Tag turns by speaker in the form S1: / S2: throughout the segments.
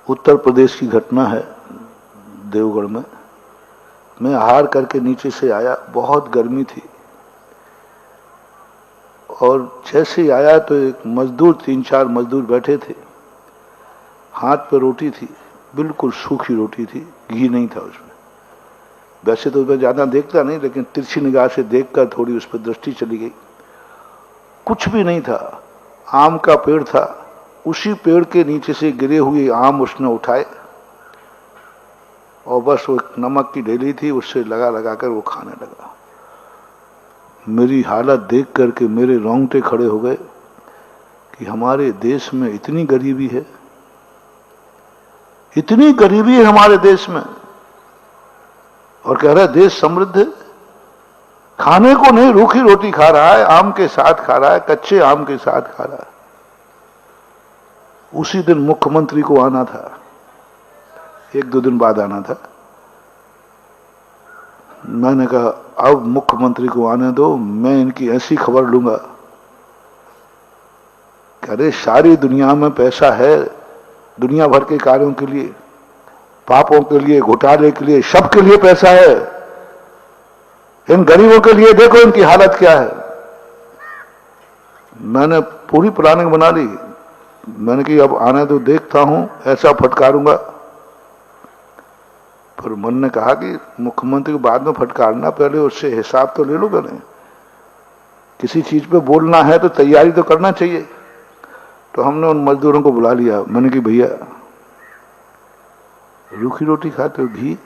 S1: उत्तर प्रदेश की घटना है। देवगढ़ में मैं हार करके नीचे से आया, बहुत गर्मी थी, और जैसे ही आया तो एक मजदूर, 3-4 मजदूर बैठे थे, हाथ पे रोटी थी, बिल्कुल सूखी रोटी थी, घी नहीं था उसमें। वैसे तो मैं ज्यादा देखता नहीं, लेकिन तिरछी निगाह से देखकर थोड़ी उस पर दृष्टि चली गई। कुछ भी नहीं था, आम का पेड़ था, उसी पेड़ के नीचे से गिरे हुए आम उसने उठाए और बस वो नमक की ढेली थी, उससे लगा लगा कर वो खाने लगा। मेरी हालत देख करके मेरे रोंगटे खड़े हो गए कि हमारे देश में इतनी गरीबी है, इतनी गरीबी है हमारे देश में, और कह रहा है देश समृद्ध है। खाने को नहीं, रूखी रोटी खा रहा है, आम के साथ खा रहा है, कच्चे आम के साथ खा रहा है। उसी दिन मुख्यमंत्री को आना था, 1-2 दिन बाद आना था। मैंने कहा अब मुख्यमंत्री को आने दो, मैं इनकी ऐसी खबर लूंगा। अरे सारी दुनिया में पैसा है, दुनिया भर के कार्यों के लिए, पापों के लिए, घोटाले के लिए, सबके लिए पैसा है। इन गरीबों के लिए देखो इनकी हालत क्या है। मैंने पूरी प्लानिंग बना ली। मैंने कि अब आने दो, देखता हूं, ऐसा फटकारूंगा। फिर मन ने कहा कि मुख्यमंत्री को बाद में फटकारना, पहले उससे हिसाब तो ले लो। मैंने किसी चीज पे बोलना है तो तैयारी तो करना चाहिए। तो हमने उन मजदूरों को बुला लिया। मैंने कि भैया रूखी रोटी खाते हो, घी?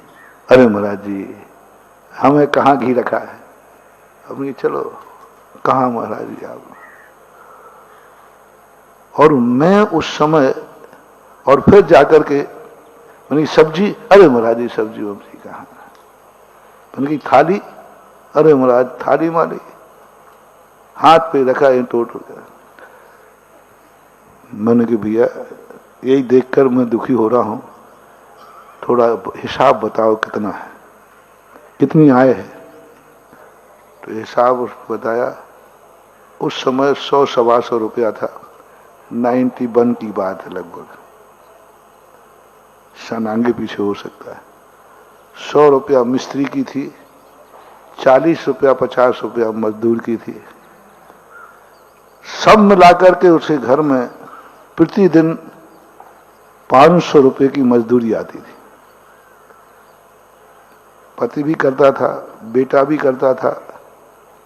S1: अरे महाराज जी हमें कहाँ घी रखा है। हमने चलो, कहाँ महाराज जी आप? और मैं उस समय, और फिर जाकर के मैंने सब्जी, अरे महाराज जी सब्जी वब्जी कहाँ? मैंने की थाली, अरे महाराज थाली माली, हाथ पे रखा है टोट हो गया। मैंने कि भैया यही देखकर मैं दुखी हो रहा हूं, थोड़ा हिसाब बताओ कितना है, कितनी आय है। तो हिसाब उसको बताया। उस समय 100-125 रुपया था, 91 की बात है लगभग, सन आगे पीछे हो सकता है। 100 रुपया मिस्त्री की थी, 40 रुपया 50 रुपया मजदूर की थी। सब मिलाकर के उसे घर में प्रतिदिन 500 रुपये की मजदूरी आती थी। पति भी करता था, बेटा भी करता था,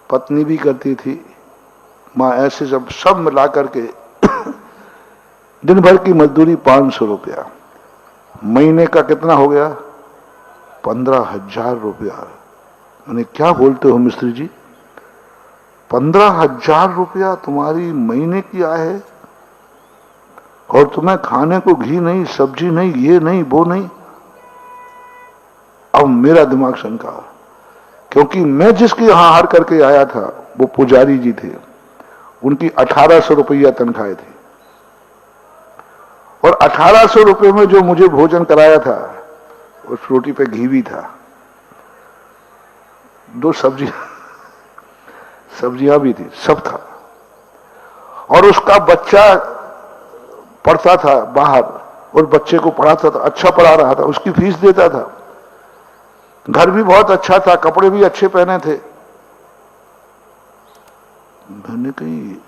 S1: पत्नी भी करती थी, माँ, ऐसे सब मिलाकर के दिन भर की मजदूरी 500 रुपया। महीने का कितना हो गया? 15,000 रुपया। मैंने क्या बोलते हो मिस्त्री जी, 15,000 रुपया तुम्हारी महीने की आय है, और तुम्हें खाने को घी नहीं, सब्जी नहीं, ये नहीं, वो नहीं। अब मेरा दिमाग शंका, क्योंकि मैं जिसके यहां हार करके आया था वो पुजारी जी थे, उनकी 1800 रुपया तनख्वाह थी, और 1800 रुपये में जो मुझे भोजन कराया था, उस रोटी पे घी भी था, 2 सब्जियां भी थी, सब था। और उसका बच्चा पढ़ता था बाहर, और बच्चे को पढ़ाता था, अच्छा पढ़ा रहा था, उसकी फीस देता था। घर भी बहुत अच्छा था, कपड़े भी अच्छे पहने थे। मैंने कही,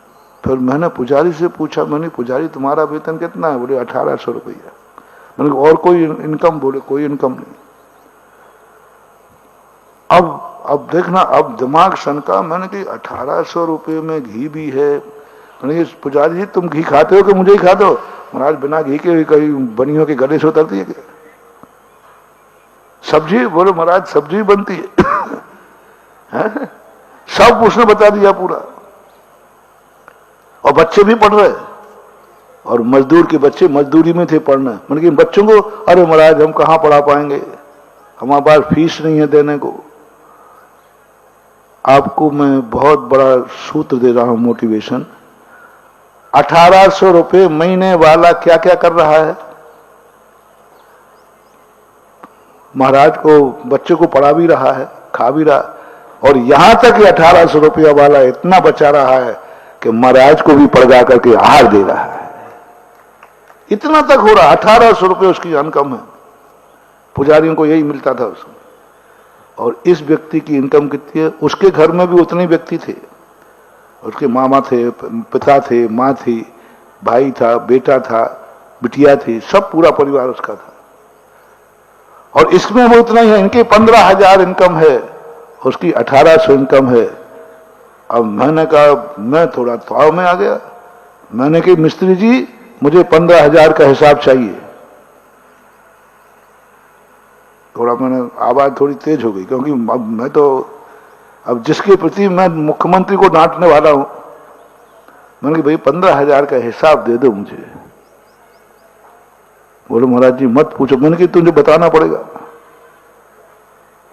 S1: फिर मैंने पुजारी से पूछा, मैंने पुजारी तुम्हारा वेतन कितना है? बोले 1800 रुपया। मैंने और कोई इनकम? बोले कोई इनकम नहीं। अब देखना, अब दिमाग सनका। मैंने कही 1800 रुपये में घी भी है। मैंने कहा पुजारी जी तुम घी खाते हो कि मुझे ही खाते हो? महाराज बिना घी के कहीं बनियों के गले से उतरती है क्या? सब्जी? बोलो महाराज सब्जी बनती है। सब उसने बता दिया पूरा। और बच्चे भी पढ़ रहे, और मजदूर के बच्चे मजदूरी में थे पढ़ना। मैंने कहा बच्चों को, अरे महाराज हम कहां पढ़ा पाएंगे, हमारे पास फीस नहीं है देने को। आपको मैं बहुत बड़ा सूत्र दे रहा हूं, मोटिवेशन। 1800 रुपये महीने वाला क्या क्या कर रहा है? महाराज को, बच्चे को पढ़ा भी रहा है, खा भी रहा, और यहां तक 1800 रुपया वाला इतना बचा रहा है कि महाराज को भी पढ़ा करके आहार दे रहा है। इतना तक हो रहा, 1800 रुपये उसकी इनकम है, पुजारियों को यही मिलता था उसमें। और इस व्यक्ति की इनकम कितनी है? उसके घर में भी उतने व्यक्ति थे, उसके मामा थे, पिता थे, माँ थी, भाई था, बेटा था, बिटिया थी, सब पूरा परिवार उसका था। और इसमें वो उतना ही है, इनके 15,000 इनकम है, उसकी 1800 इनकम है। अब मैंने कहा, मैं थोड़ा ताव में आ गया। मैंने कहा मिस्त्री जी मुझे 15,000 का हिसाब चाहिए। थोड़ा मैंने आवाज थोड़ी तेज हो गई, क्योंकि मैं तो अब जिसके प्रति मैं मुख्यमंत्री को डांटने वाला हूं, मैंने कहा भाई 15,000 का हिसाब दे दो मुझे। बोले महाराज जी मत पूछो। मैंने कहा तुझे बताना पड़ेगा,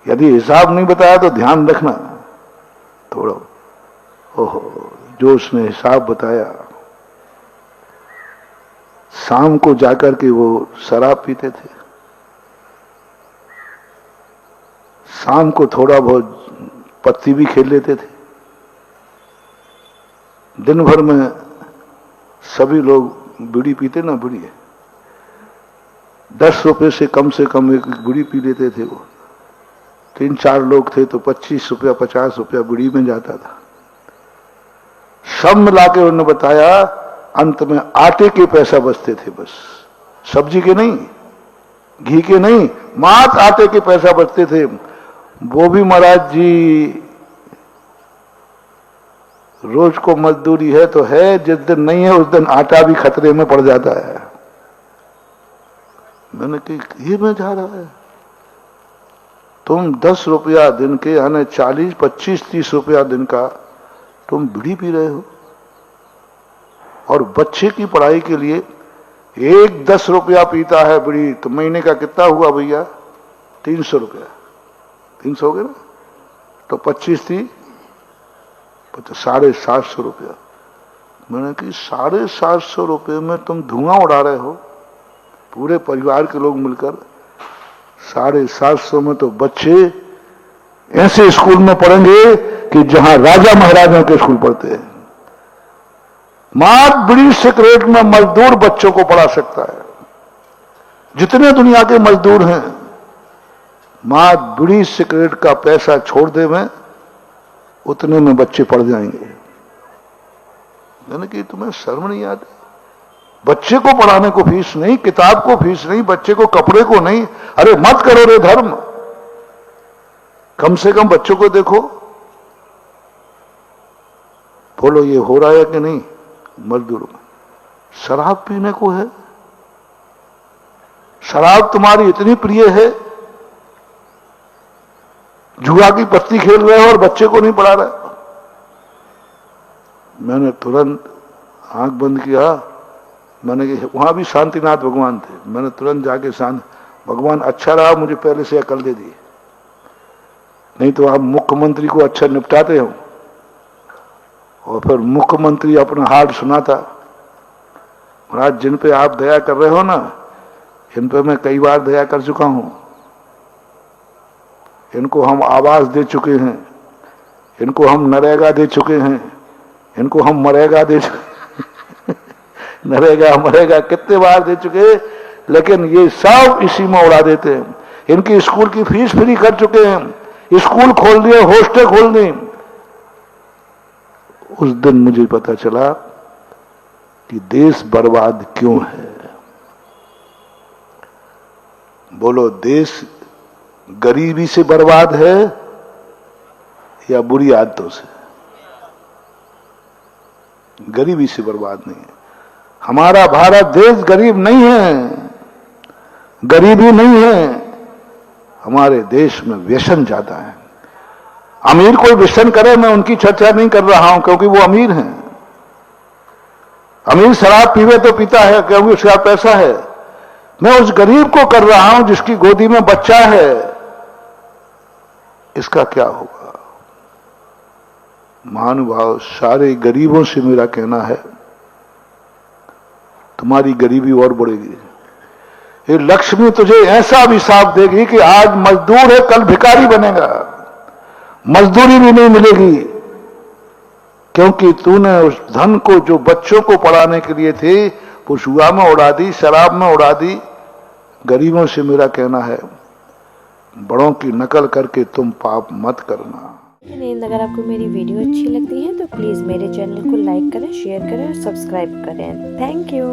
S1: यदि हिसाब नहीं बताया तो ध्यान रखना थोड़ा। ओहो, जो उसने हिसाब बताया, शाम को जाकर के वो शराब पीते थे, शाम को थोड़ा बहुत पत्ती भी खेल लेते थे, दिन भर में सभी लोग बीड़ी पीते ना, बीड़ी 10 रुपए से कम एक बीड़ी पी लेते थे। वो 3-4 लोग थे तो 25 रुपया 50 रुपया बीड़ी में जाता था। सब मिला के उन्होंने बताया, अंत में आटे के पैसा बचते थे बस, सब्जी के नहीं, घी के नहीं, मात्र आटे के पैसा बचते थे। वो भी महाराज जी रोज को मजदूरी है तो है, जिस दिन नहीं है उस दिन आटा भी खतरे में पड़ जाता है। मैंने कहा ये में जा रहा है, तुम 10 रुपया दिन के, यानी 40, 25, 30 रुपया दिन का तुम बीड़ी पी रहे हो, और बच्चे की पढ़ाई के लिए एक 10 रुपया पीता है बीड़ी, तो महीने का कितना हुआ भैया? 300 रुपया, 300 हो गए ना, तो 25 थी 750 रुपया। मैंने कहा 750 रुपये में तुम धुआं उड़ा रहे हो, पूरे परिवार के लोग मिलकर। 750 में तो बच्चे ऐसे स्कूल में पढ़ेंगे कि जहां राजा महाराजाओं के स्कूल पढ़ते हैं। मात्र बीड़ी सिगरेट में मजदूर बच्चों को पढ़ा सकता है। जितने दुनिया के मजदूर हैं, मात्र बीड़ी सिगरेट का पैसा छोड़ दे में उतने में बच्चे पढ़ जाएंगे। मैंने कि तुम्हें शर्म नहीं आती? बच्चे को पढ़ाने को फीस नहीं, किताब को फीस नहीं, बच्चे को कपड़े को नहीं। अरे मत करो रे धर्म, कम से कम बच्चों को देखो। बोलो ये हो रहा है कि नहीं मजदूरों में? शराब पीने को है, शराब तुम्हारी इतनी प्रिय है, जुआ की पत्ती खेल रहे हो और बच्चे को नहीं पढ़ा रहे। मैंने तुरंत आंख बंद किया। मैंने वहां भी शांतिनाथ भगवान थे। मैंने तुरंत जाके शांत, भगवान अच्छा रहा मुझे पहले से अकल दे दी, नहीं तो आप मुख्यमंत्री को अच्छा निपटाते हो और फिर मुख्यमंत्री अपना हार्ड सुनाता। महाराज जिन पे आप दया कर रहे हो ना, इन पे मैं कई बार दया कर चुका हूं। इनको हम आवास दे चुके हैं, इनको हम नरेगा दे चुके हैं, इनको हम मरेगा दे चुके नरेगा मरेगा कितने बार दे चुके, लेकिन ये सब इसी में उड़ा देते हैं। इनकी स्कूल की फीस फ्री कर चुके हैं, स्कूल खोल दिए, हॉस्टल खोल दी। उस दिन मुझे पता चला कि देश बर्बाद क्यों है। बोलो देश गरीबी से बर्बाद है या बुरी आदतों से? गरीबी से बर्बाद नहीं है। हमारा भारत देश गरीब नहीं है, गरीबी नहीं है। हमारे देश में व्यसन ज्यादा है। अमीर कोई व्यसन करे, मैं उनकी चर्चा नहीं कर रहा हूं क्योंकि वो अमीर हैं। अमीर शराब पीवे तो पीता है क्योंकि उसका पैसा है। मैं उस गरीब को कर रहा हूं जिसकी गोदी में बच्चा है, इसका क्या होगा? महानुभाव, सारे गरीबों से मेरा कहना है, तुम्हारी गरीबी और बढ़ेगी। ये लक्ष्मी तुझे ऐसा अभिशाप देगी कि आज मजदूर है कल भिखारी बनेगा, मजदूरी भी नहीं मिलेगी, क्योंकि तूने उस धन को जो बच्चों को पढ़ाने के लिए थे पुशुआ में उड़ा दी, शराब में उड़ा दी। गरीबों से मेरा कहना है, बड़ों की नकल करके तुम पाप मत करना।
S2: अगर आपको मेरी वीडियो अच्छी लगती है तो प्लीज़ मेरे चैनल को लाइक करें, शेयर करें और सब्सक्राइब करें। Thank you.